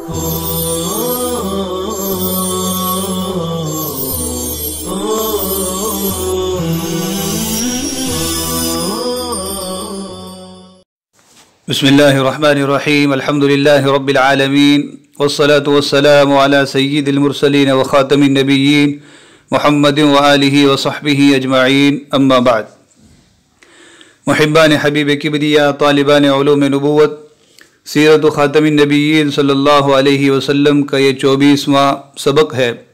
बिस्मिल्लाहिर्रहमानिर्रहीम अल्हम्दुलिल्लाहि रब्बिल आलमीन वस्सलातु वस्सलामु अला सय्यिदिल मुरसलीन व खातमिन नबिय्यीन मुहम्मदिन व आलिहि व सहबिहि अजमईन अम्मा बाद। मुहिब्बान हबीब किबरिया तालिबान उलूम नबुव्वत सीरत खातमिन नबिय्यीन सल्लल्लाहु अलैहि वसल्लम का ये 24वां सबक है,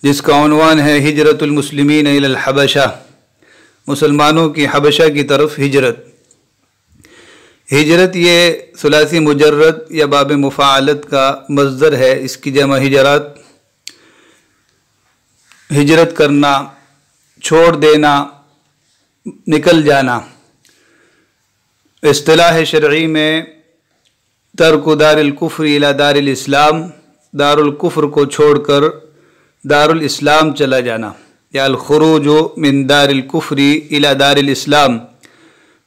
जिसका उन्वान है हिजरतुल मुस्लिमीन इलल हबशा, मुसलमानों की हबशा की तरफ हिजरत। हिजरत ये सुलासी मुजर्रद या बाब मुफ़ाअलत का मज़दर है। इसकी जमा हिजरत, हिजरत करना, छोड़ देना, निकल जाना। इस्तिलाह शरई में तर्क दारुल कुफ्र इला दारुल इस्लाम, दारुल कुफ्र को छोड़कर दारुल इस्लाम चला जाना, या अल खुरूज मिन दारुल कुफ्री इला दारुल इस्लाम,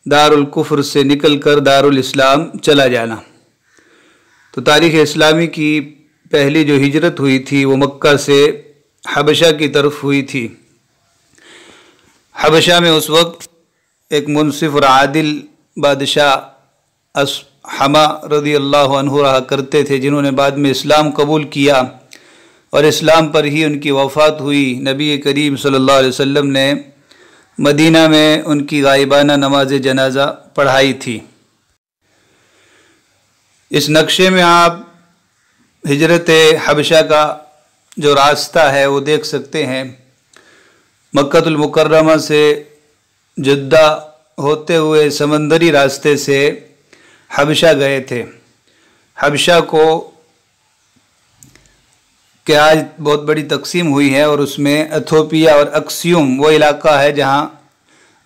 दारुल कुफ्र से निकल कर दारुल इस्लाम चला जाना। तो तारीख़ इस्लामी की पहली जो हिजरत हुई थी वो मक्का से हबशा की तरफ हुई थी। हबशा में उस वक्त एक मुनसिफ और आदिल बादशाह असहमा रज़ी अल्लाह अन्हु रहा करते थे, जिन्होंने बाद में इस्लाम कबूल किया और इस्लाम पर ही उनकी वफ़ात हुई। नबी करीम सल्लल्लाहु अलैहि वसल्लम ने मदीना में उनकी गायबाना नमाज जनाजा पढ़ाई थी। इस नक्शे में आप हिजरत हबशा का जो रास्ता है वो देख सकते हैं। मक्कतुल मुकर्रमा से जद्दा होते हुए समंदरी रास्ते से हबशा गए थे। हबशा को कि आज बहुत बड़ी तकसीम हुई है और उसमें एथोपिया और अक्सियुम वो इलाका है जहाँ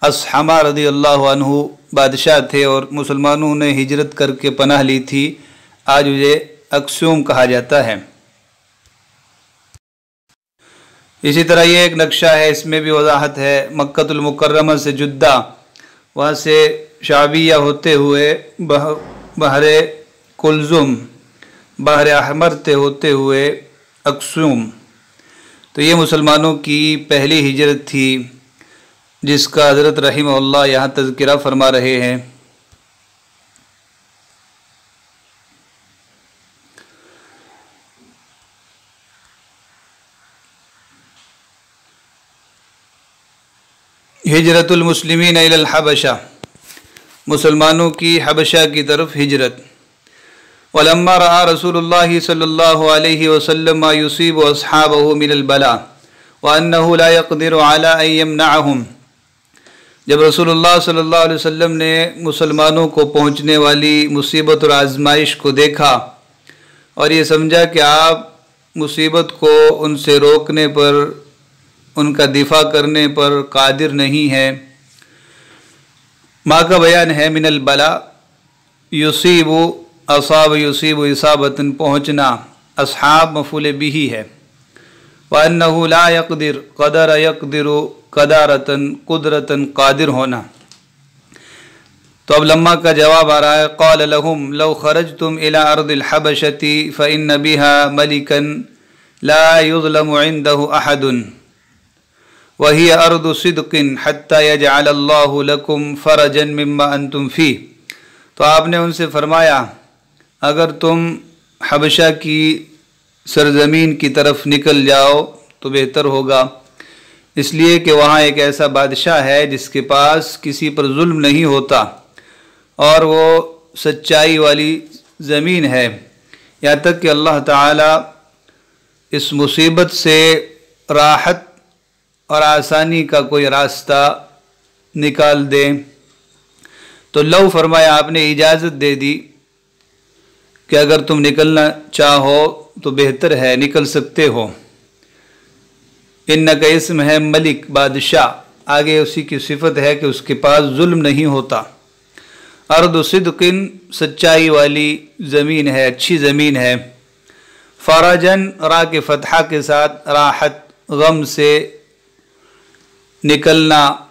असहमा रज़ी अल्लाह अन्हु बादशाह थे और मुसलमानों ने हिजरत करके पनाह ली थी। आज उसे अक्सियुम कहा जाता है। इसी तरह ये एक नक्शा है, इसमें भी वजाहत है। मक्कतुल मुकर्रमा से जुद्दा, वहाँ से शाबिया होते हुए बहरे कुलजुम, बहरे अहमर से होते हुए अक्सुम। तो ये मुसलमानों की पहली हिजरत थी, जिसका हज़रत रहिमहुल्लाह यहाँ तज़किरा फरमा रहे हैं। हिजरतुल मुस्लिमीन इलल हबशा, मुसलमानों की हबशा की तरफ हिजरत। वलम्मा रआ रसूलुल्लाह सल्लल्लाहु अलैहि वसल्लम मा युसीबु अस्हाबहु मिनल बला व अन्नहु ला यक़दिरु अला अन यमनअहुम। जब रसूलुल्लाह सल्लल्लाहु अलैहि वसल्लम ने मुसलमानों को पहुँचने वाली मुसीबत और आजमाइश को देखा और ये समझा कि आप मुसीबत को उनसे रोकने पर, उनका दिफा करने पर कादिर नहीं है। माँ का बयान है मिनल बला, युसीबु असाब युसीबु इसाबतन पहुँचना, असहाब मफूल बिही है। व अन्नहु ला यक़दिर क़दर यक़दिरु क़दारतन कुदरतन कादिर होना। तो अब लम्मा का जवाब आ रहा है। क़ाल लहुम लौ ख़रजतुम इला अर्दिल हबशति फ़इन्न बिहा मलिकन ला युज़लमु इंदहु अहदुन व हिय अर्दु सिद्क़िन हत्ता यजअलल्लाहु लकुम फ़रजन मिम्मा अंतुम फ़ी। तो आपने उनसे फरमाया, अगर तुम हबशा की सरजमीन की तरफ निकल जाओ तो बेहतर होगा, इसलिए कि वहाँ एक ऐसा बादशाह है जिसके पास किसी पर जुल्म नहीं होता और वो सच्चाई वाली ज़मीन है। यहाँ तक कि अल्लाह ताला इस मुसीबत से राहत और आसानी का कोई रास्ता निकाल दे। तो लौ फरमाया, आपने इजाज़त दे दी कि अगर तुम निकलना चाहो तो बेहतर है, निकल सकते हो। इन्ना का इस्म है मलिक, बादशाह। आगे उसी की सिफत है कि उसके पास जुल्म नहीं होता। अर्द सिद्किन, सच्चाई वाली ज़मीन है, अच्छी ज़मीन है। फ़रजन, रा के फ़तहा के साथ राहत, गम से निकलना।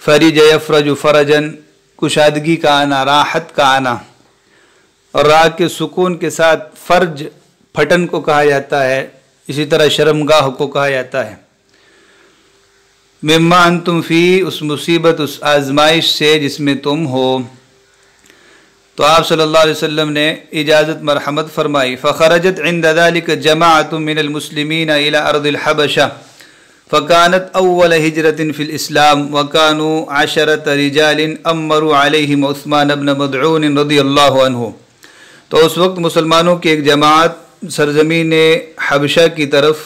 फरिज यफ़रजु फ़रजन, कुशादगी का आना, राहत का आना। اور را کے سکون کے ساتھ فرج پھٹن کو کہا جاتا ہے، اسی طرح شرمگاہ کو کہا جاتا ہے۔ مما انتم فی، اس مصیبت اس آزمائش سے جس میں تم ہو۔ تو آپ صلی اللہ علیہ وسلم نے اجازت مرحمت فرمائی۔ فخرجت عند ذلك جماعة من المسلمین الى ارض الحبشہ فكانت اول ہجرة في الاسلام وكانوا 10 رجال امروا عليهم عثمان بن مدعون رضی اللہ عنہ۔ تو اس وقت مسلمانوں کی ایک جماعت سرزمین حبشہ کی طرف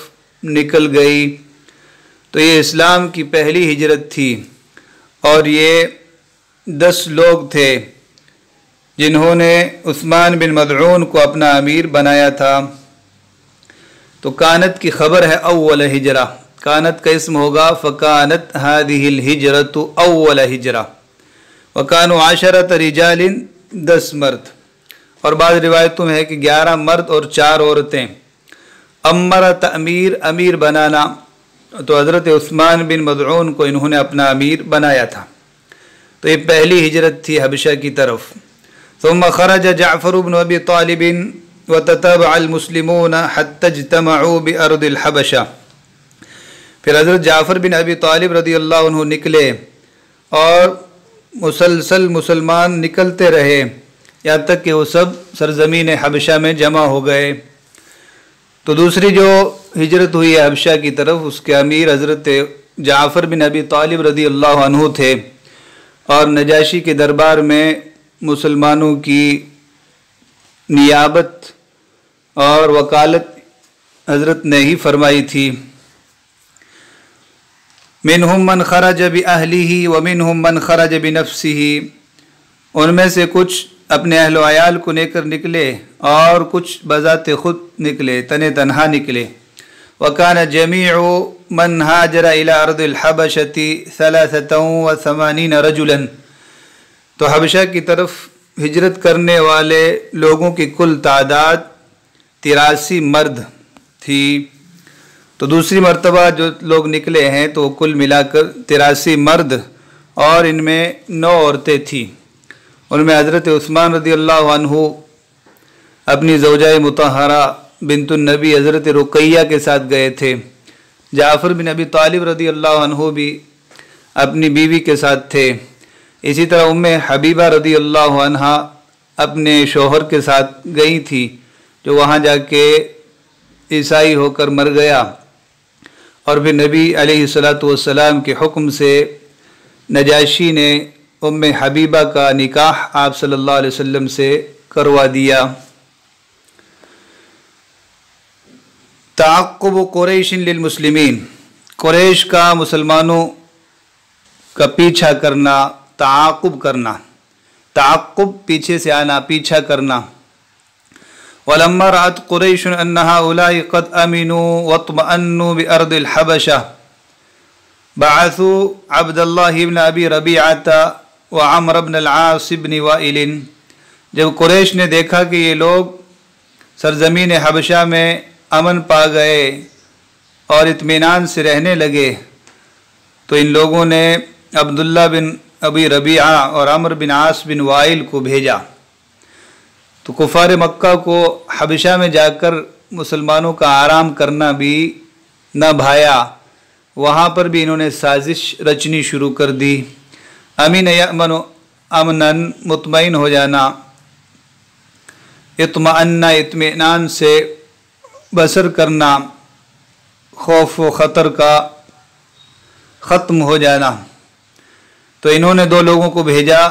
نکل گئی۔ تو یہ اسلام کی پہلی ہجرت تھی اور یہ 10 لوگ تھے جنہوں نے عثمان بن مدعون کو اپنا امیر بنایا تھا۔ تو کانت کی خبر ہے اول ہجرہ، کانت کا اسم ہوگا فکانت هذه الهجرة اول ہجرہ، وکانوا 10 رجال، 10 مرد، اور بعض روایتوں میں ہے کہ 11 مرد اور 4 عورتیں۔ امر تعمیر، امیر بنانا، تو حضرت عثمان بن مدعون کو انہوں نے اپنا امیر بنایا تھا۔ تو یہ پہلی ہجرت تھی حبشہ کی طرف۔ ثم خرج جعفر بن ابی طالب وتتابع المسلمون حتى اجتمعوا بارض الحبشہ۔ پھر حضرت جعفر بن ابی طالب رضی اللہ عنہ نکلے اور مسلسل مسلمان نکلتے رہے یہاں تک کہ وہ سب سرزمین حبشہ میں جمع ہو گئے۔ تو دوسری جو ہجرت ہوئی ہے حبشہ کی طرف، اس کے امیر حضرت جعفر بن ابی طالب رضی اللہ عنہ تھے، اور نجاشی کے دربار میں مسلمانوں کی نیابت اور وکالت حضرت نے ہی فرمائی تھی۔ منہم من خرج بأہلہ ومنہم من خرج بنفسہ، ان میں سے کچھ اپنے اہل و عیال کو لے کر نکلے اور کچھ بذات خود نکلے، تنہا نکلے۔ وَكَانَ جَمِيعُ مَنْ هَاجَرَ إِلَىٰ أَرْضِ الْحَبَشَةِ 83 رَجُلًا۔ تو حبشہ کی طرف ہجرت کرنے والے لوگوں کی کل تعداد 83 مرد تھی۔ تو دوسری مرتبہ جو لوگ نکلے ہیں تو کل ملا کر 83 مرد، اور ان میں 9 عورتیں تھیں۔ ان میں حضرت عثمان رضی اللہ عنہ اپنی زوجہ مطہرہ بنت النبی حضرت رقیہ کے ساتھ گئے تھے۔ جعفر بن ابی طالب رضی اللہ عنہ بھی اپنی بیوی کے ساتھ تھے۔ اسی طرح ام حبیبہ رضی اللہ عنہ اپنے شوہر کے ساتھ گئی تھی، جو وہاں جا کے عیسائی ہو کر مر گیا، اور پھر نبی علیہ السلام کے حکم سے نجاشی نے ام حبیبہ کا نکاح آپ صلی اللہ علیہ وسلم سے کروا دیا۔ تعقب قریش للمسلمین، قریش کا مسلمانوں کا پیچھا کرنا، تعاقب کرنا، تعقب پیچھے سے آنا، پیچھا کرنا۔ وَلَمَّا رَأَتْ قُرَيْشٌ أَنَّ هَؤُلَاءِ قَدْ أَمِنُوا وَاطْمَأَنُّوا بِأَرْضِ الْحَبَشَةِ بَعَثُوا عَبْدَ اللَّهِ بْنَ أَبِي رَبِيعَةَ وعمر بن العاص بن وائل۔ جب قریش نے دیکھا کہ یہ لوگ سرزمین حبشہ میں امن پا گئے اور اطمینان سے رہنے لگے، تو ان لوگوں نے عبداللہ بن ابی ربیعہ اور عمر بن عاص بن وائل کو بھیجا۔ تو کفار مکہ کو حبشہ میں جا کر مسلمانوں کا آرام کرنا بھی نہ بھایا، وہاں پر بھی انہوں نے سازش رچنی شروع کر دی۔ امین یأمن، امنن مطمئن ہو جانا، اطمئن اطمینان سے بسر کرنا، خوف و خطر کا ختم ہو جانا۔ تو انہوں نے 2 لوگوں کو بھیجا،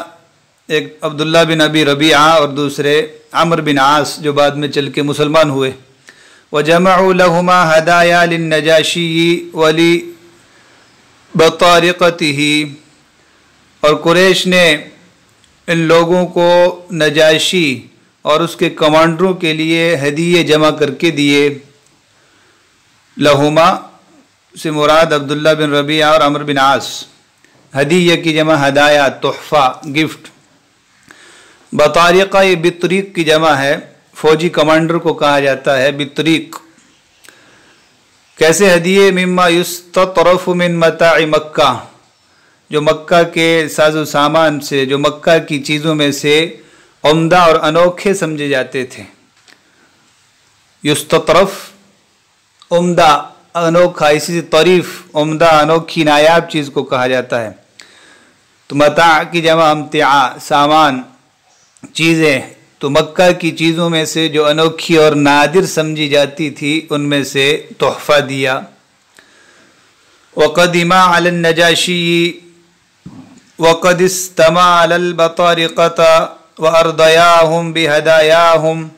ایک عبداللہ بن ابی ربیعہ اور دوسرے عمر بن عاص، جو بعد میں چل کے مسلمان ہوئے۔ وَجَمَعُوا لَهُمَا هَدَايَا لِلنَّجَاشِيِّ وَلِبَطَارِقَتِهِ، اور قریش نے ان لوگوں کو نجاشی اور اس کے کمانڈروں کے لیے ہدیے جمع کر کے دیے۔ لہما سے مراد عبداللہ بن ربیعہ اور عمر بن عاص، ہدیہ کی جمع ہدایہ، تحفہ، گفٹ۔ بطارقہ یہ بطریق کی جمع ہے، فوجی کمانڈر کو کہا جاتا ہے بطریق۔ کیسے ہدیے؟ مما یستطرف من متاع مکہ، جو مکہ کے ساز و سامان سے، جو مکہ کی چیزوں میں سے उम्दा और अनोखे समझे जाते थे। युस्ततरफ उम्दा अनोखा, इसी से तरीफ उम्दा अनोखी नायाब चीज़ को कहा जाता है। तो मता की जमा अम्तिआ, सामान, चीज़ें, तो मक्का की चीज़ों में से जो अनोखी और नादिर समझी जाती थी उनमें से तोहफ़ा दिया। वक़दिमा अलन नजाशी वक़द इस्तमा अलल बतारिक़त व अर्दयाहुम बिहदायाहुम,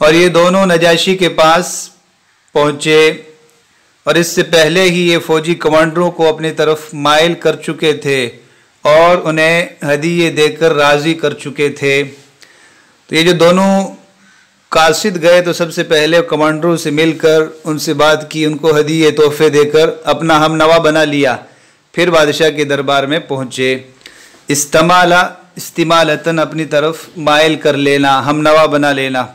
और ये दोनों नजाशी के पास पहुँचे और इससे पहले ही ये फ़ौजी कमांडरों को अपनी तरफ माइल कर चुके थे और उन्हें हदीये देकर राज़ी कर चुके थे। तो ये जो दोनों कासिद गए तो सबसे पहले कमांडरों से मिलकर उनसे बात की, उनको हदीये तोहफे देकर अपना हम नवा बना लिया। फिर बादशाह के दरबार में पहुँचे। इस्तिमाला, इस्तिमालतन अपनी तरफ माइल कर लेना, हम नवा बना लेना।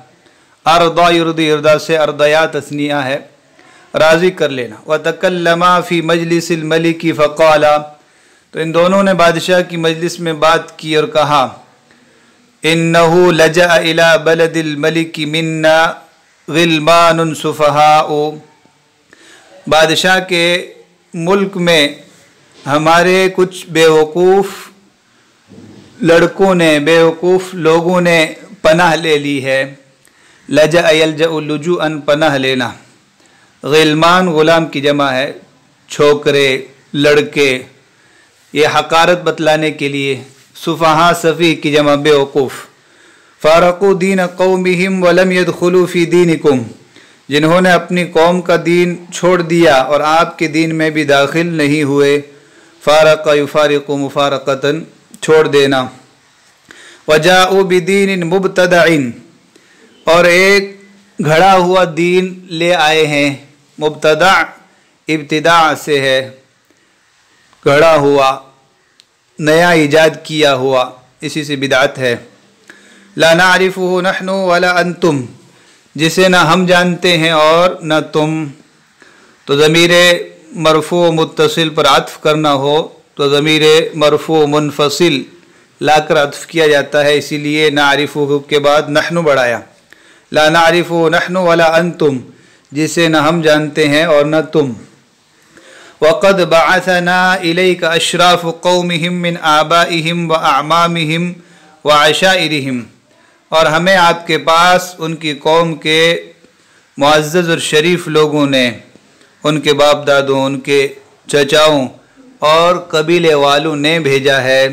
अर्दा युर्दी, इर्दा से अर्दया तस्निया है, राज़ी कर लेना। व तकल्लमा फ़ी मजलिसिल मलिकी फ़क़ाला, तो इन दोनों ने बादशाह की मजलिस में बात की और कहा, इन्नहु लजा इला बलदिल मलिकी मिन्ना गिलमानुन सुफ़हाउ, बादशाह के मुल्क में हमारे कुछ बेवकूफ़ लड़कों ने, बेवकूफ़ लोगों ने पनाह ले ली है। लजा यलजअ लुजुअन, पनाह लेना। गिलमान ग़ुलाम की जमा है, छोकरे, लड़के, ये हकारत बतलाने के लिए। सुफ़हा सफ़ी की जमा बेवकूफ़। फ़ारक़ू दीन क़ौमिहिम वलम यदख़ुलू फ़ी दीनिकुम, जिन्होंने अपनी कौम का दीन छोड़ दिया और आपके दीन में भी दाखिल नहीं हुए। फ़ारक़ युफ़ारिक़ु मुफ़ारक़तन, छोड़ देना। वजाऊ बिदीन मुब्तदइन, और एक घड़ा हुआ दीन ले आए हैं। मुब्तदा इब्तिदा से है, घड़ा हुआ, नया इजाद किया हुआ, इसी से बिदात है। ला नारिफुहु नहनु वला अंतुम, जिसे न हम जानते हैं और न तुम। तो ज़मीरे मरफ़ू मुत्तसिल पर आत्फ़ करना हो तो ज़मीरे मरफ़ू मुनफ़सिल लाकर आत्फ़ किया जाता है, इसीलिए नारिफुहु के बाद नहनु बढ़ाया। ला नारिफुहु नहनु वला अंतुम, जिसे न हम जानते हैं और न तुम। वक़द बअसना इलैका अशराफ़ क़ौमिहिम मिन आबाइहिम व अअमामिहिम व अशाइरिहिम, और हमें आपके पास उनकी कौम के मुअज़्ज़ज़ और शरीफ लोगों ने, उनके बाप दादों, उनके चचाओं और कबीले वालों ने भेजा है।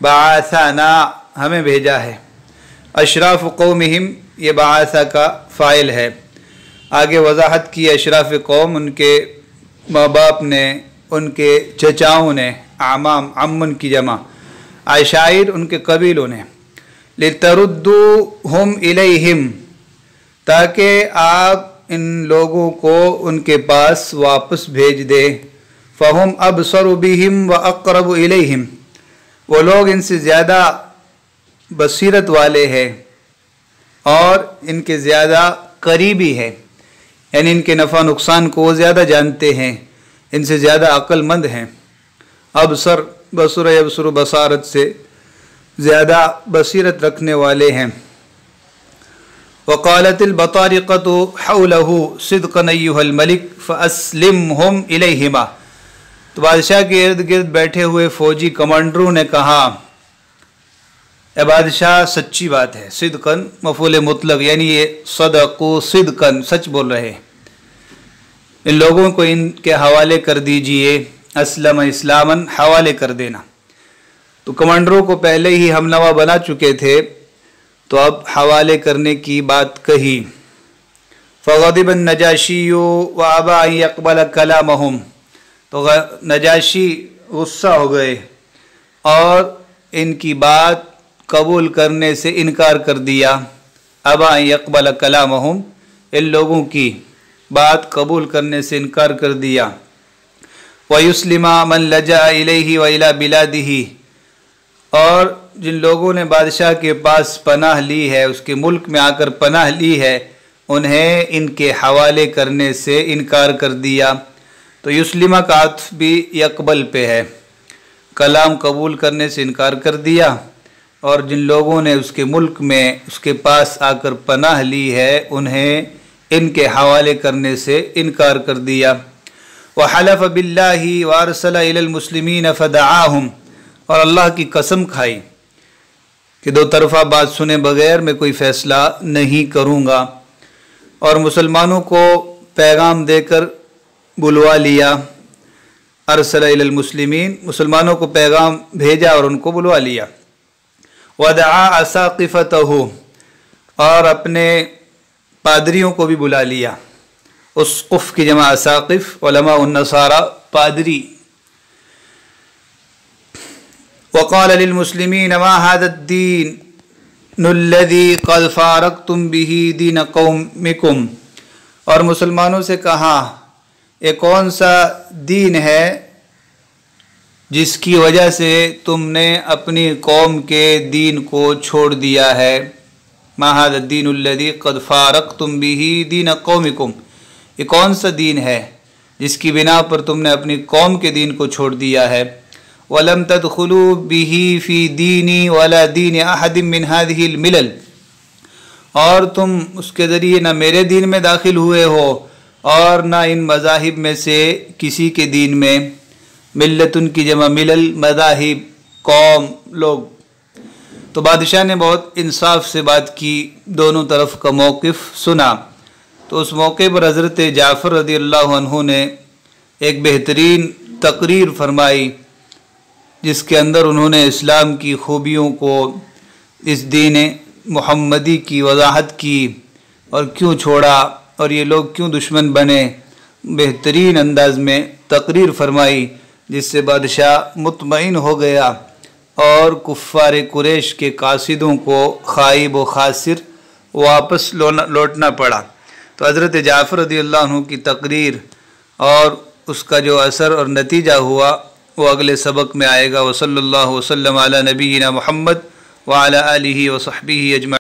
बअसना, हमें भेजा है। अशराफ़ क़ौमिहिम, ये बअसा का फ़ाइल है। आगे वजाहत की, अशराफ़ कौम उनके माँ बाप ने, उनके चचाओं ने, आमाम अम्मन की जमा, आशाइर उनके कबीलों ने। लितरुद्दूहुम इलैहिम, ताकि आप इन लोगों को उनके पास वापस भेज दें। फ़हुम अबसरु बिहिम व अक़रबु इलैहिम, वो लोग इनसे ज़्यादा बसीरत वाले हैं और इनके ज़्यादा करीबी है, यानी इनके नफ़ा नुकसान को वो ज़्यादा जानते हैं, इनसे ज़्यादा अक्लमंद हैं। अबसर, बसुर यबसुर, बसारत से ज़्यादा बसीरत रखने वाले हैं। वक़ालतिल बतारिक़तु हौलहु सिद्क़न अय्युहल मलिक फ़अस्लिमहुम इलैहिमा, तो बादशाह के इर्द गिर्द बैठे हुए फ़ौजी कमांडरों ने कहा, ए बादशाह सच्ची बात है। सिद्क़न मफ़ूल मुतलक़, यानी ये सदक़ु सिद्क़न, सच बोल रहे, इन लोगों को इनके हवाले कर दीजिए। अस्लम इस्लामन, हवाले कर देना। तो कमांडरों को पहले ही हमनवा बना चुके थे, तो अब हवाले करने की बात कही। फ़ग़ज़िबन नजाशिय्यु व अबा अन यक़बल कलामहुम, तो नजाशी गुस्सा हो गए और इनकी बात कबूल करने से इनकार कर दिया। अबा अन यक़बल कलामहुम, इन लोगों की बात कबूल करने से इनकार कर दिया। व युस्लिमा मन लजा इलैहि व इला बिलादिही, और जिन लोगों ने बादशाह के पास पनाह ली है, उसके मुल्क में आकर पनाह ली है, उन्हें इनके हवाले करने से इनकार कर दिया। तो युस्लिमा का आत्फ़ भी यकबल पे है। کلام قبول کرنے سے انکار کر دیا، اور جن لوگوں نے اس کے ملک میں اس کے پاس آ کر پناہ لی ہے انہیں ان کے حوالے کرنے سے انکار کر دیا۔ وحلف باللہ وارسل الی المسلمین فدعاہم، اور اللہ کی قسم کھائی کہ دو طرفہ بات سنے بغیر میں کوئی فیصلہ نہیں کروں گا، اور مسلمانوں کو پیغام دے کر بلوا لیا۔ ارسل الی المسلمین، مسلمانوں کو پیغام بھیجا اور ان کو بلوا لیا۔ ودعا اساقفتہ، اور اپنے پادریوں کو بھی بلا لیا۔ اسقف کی جمع اساقف، علماء النصارى پادری۔ وقال للمسلمین ما هذا الدین الذی قد فارقتم به دین قومکم، اور مسلمانوں سے کہا یہ کون سا دین ہے جس کی وجہ سے تم نے اپنی قوم کے دین کو چھوڑ دیا ہے۔ ما هذا الدین الذی قد فارقتم به دین قومکم، یہ کون سا دین ہے جس کی بنا پر تم نے اپنی قوم کے دین کو چھوڑ دیا ہے۔ وَلَمْ تَدْخُلُوا بِهِ فِي دِينِ وَلَا دِينِ أَحَدٍ مِّنْ هَذِهِ الْمِلَلِ، اور تم اس کے ذریعے نہ میرے دین میں داخل ہوئے ہو اور نہ ان مذاہب میں سے کسی کے دین میں۔ ملتن کی جمع ملل، مذاہب، قوم، لوگ۔ تو بادشاہ نے بہت انصاف سے بات کی، دونوں طرف کا موقف سنا۔ تو اس موقع پر حضرت جعفر رضی اللہ عنہ نے ایک بہترین تقریر فرمائی، جس کے اندر انہوں نے اسلام کی خوبیوں کو، اس دین محمدی کی وضاحت کی، اور کیوں چھوڑا اور یہ لوگ کیوں دشمن بنے، بہترین انداز میں تقریر فرمائی، جس سے بادشاہ مطمئن ہو گیا اور کفار قریش کے قاصدوں کو خائب و خاسر واپس لوٹنا پڑا۔ تو حضرت جعفر رضی اللہ عنہ کی تقریر اور اس کا جو اثر اور نتیجہ ہوا وہ اگلے سبق میں آئے گا۔ وصلی اللہ وسلم علی نبینا محمد وعلی آلہ وصحبہ اجمعین۔